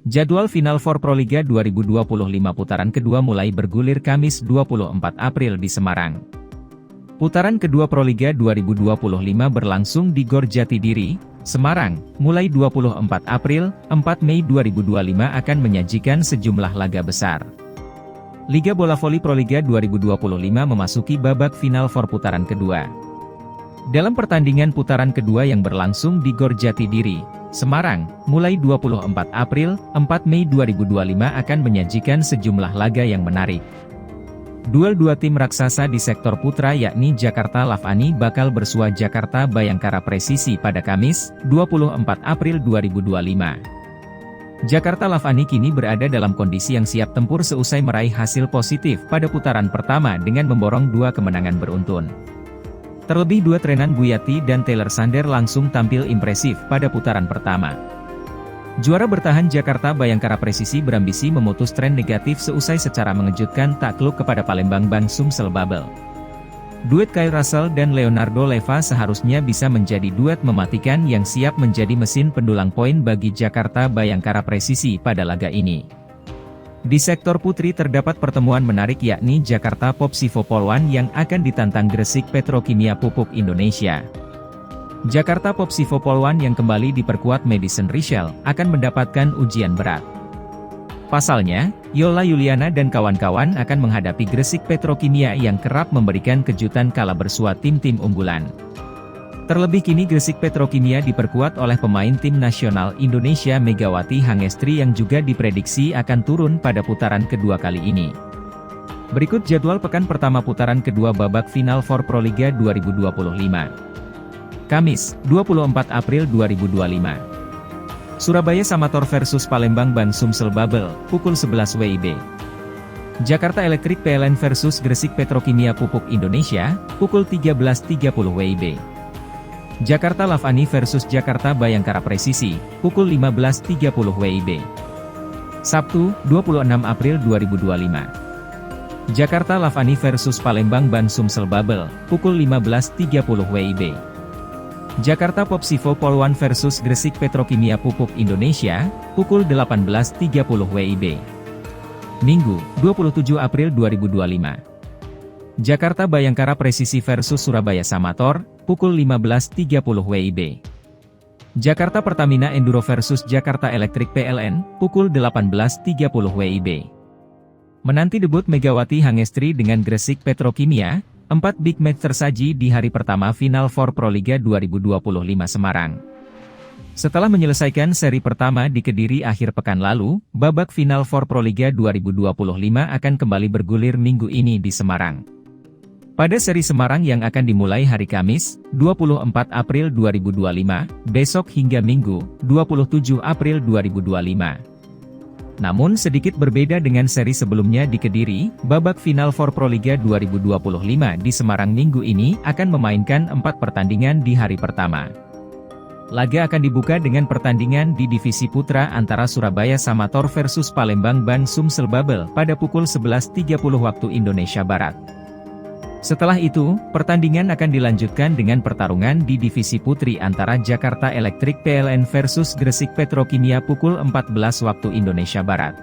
Jadwal final for Proliga 2025 putaran kedua mulai bergulir Kamis 24 April di Semarang. Putaran kedua Proliga 2025 berlangsung di Gor Jatidiri, Semarang, mulai 24 April, 4 Mei 2025 akan menyajikan sejumlah laga besar. Liga Bola Voli Proliga 2025 memasuki babak final for putaran kedua. Dalam pertandingan putaran kedua yang berlangsung di Gor Jatidiri, Semarang, mulai 24 April, 4 Mei 2025 akan menyajikan sejumlah laga yang menarik. Duel dua tim raksasa di sektor putra yakni Jakarta Lavani bakal bersua Jakarta Bayangkara Presisi pada Kamis, 24 April 2025. Jakarta Lavani kini berada dalam kondisi yang siap tempur seusai meraih hasil positif pada putaran pertama dengan memborong 2 kemenangan beruntun. Terlebih dua trenan Buyati dan Taylor Sander langsung tampil impresif pada putaran pertama. Juara bertahan Jakarta Bayangkara Presisi berambisi memutus tren negatif seusai secara mengejutkan takluk kepada Palembang Ban Sumsel Babel. Duet Kyle Russell dan Leonardo Leva seharusnya bisa menjadi duet mematikan yang siap menjadi mesin pendulang poin bagi Jakarta Bayangkara Presisi pada laga ini. Di sektor putri terdapat pertemuan menarik yakni Jakarta Popsivo Polwan yang akan ditantang Gresik Petrokimia Pupuk Indonesia. Jakarta Popsivo Polwan yang kembali diperkuat Madison Richel akan mendapatkan ujian berat. Pasalnya, Yola Yuliana dan kawan-kawan akan menghadapi Gresik Petrokimia yang kerap memberikan kejutan kala bersua tim-tim unggulan. Terlebih kini Gresik Petrokimia diperkuat oleh pemain tim nasional Indonesia Megawati Hangestri yang juga diprediksi akan turun pada putaran kedua kali ini. Berikut jadwal pekan pertama putaran kedua babak final for Proliga 2025. Kamis, 24 April 2025. Surabaya Samator versus Palembang Ban Sumsel Babel, pukul 11 WIB. Jakarta Electric PLN versus Gresik Petrokimia Pupuk Indonesia, pukul 13.30 WIB. Jakarta Lavani versus Jakarta Bayangkara Presisi, pukul 15.30 WIB. Sabtu, 26 April 2025. Jakarta Lavani versus Palembang Ban Sumsel Babel, pukul 15.30 WIB. Jakarta Popsivo Polwan versus Gresik Petrokimia Pupuk Indonesia, pukul 18.30 WIB. Minggu, 27 April 2025. Jakarta Bayangkara Presisi versus Surabaya Samator, pukul 15.30 WIB. Jakarta Pertamina Enduro versus Jakarta Electric PLN, pukul 18.30 WIB. Menanti debut Megawati Hangestri dengan Gresik Petrokimia, 4 big match tersaji di hari pertama final for Proliga 2025 Semarang. Setelah menyelesaikan seri pertama di Kediri akhir pekan lalu, babak final for Proliga 2025 akan kembali bergulir minggu ini di Semarang. Pada seri Semarang yang akan dimulai hari Kamis, 24 April 2025, besok hingga Minggu, 27 April 2025. Namun sedikit berbeda dengan seri sebelumnya di Kediri, babak final for Proliga 2025 di Semarang minggu ini akan memainkan 4 pertandingan di hari pertama. Laga akan dibuka dengan pertandingan di divisi putra antara Surabaya Samator versus Palembang Ban Sumsel Babel pada pukul 11.30 waktu Indonesia Barat. Setelah itu, pertandingan akan dilanjutkan dengan pertarungan di divisi putri antara Jakarta Electric PLN versus Gresik Petrokimia pukul 14 waktu Indonesia Barat.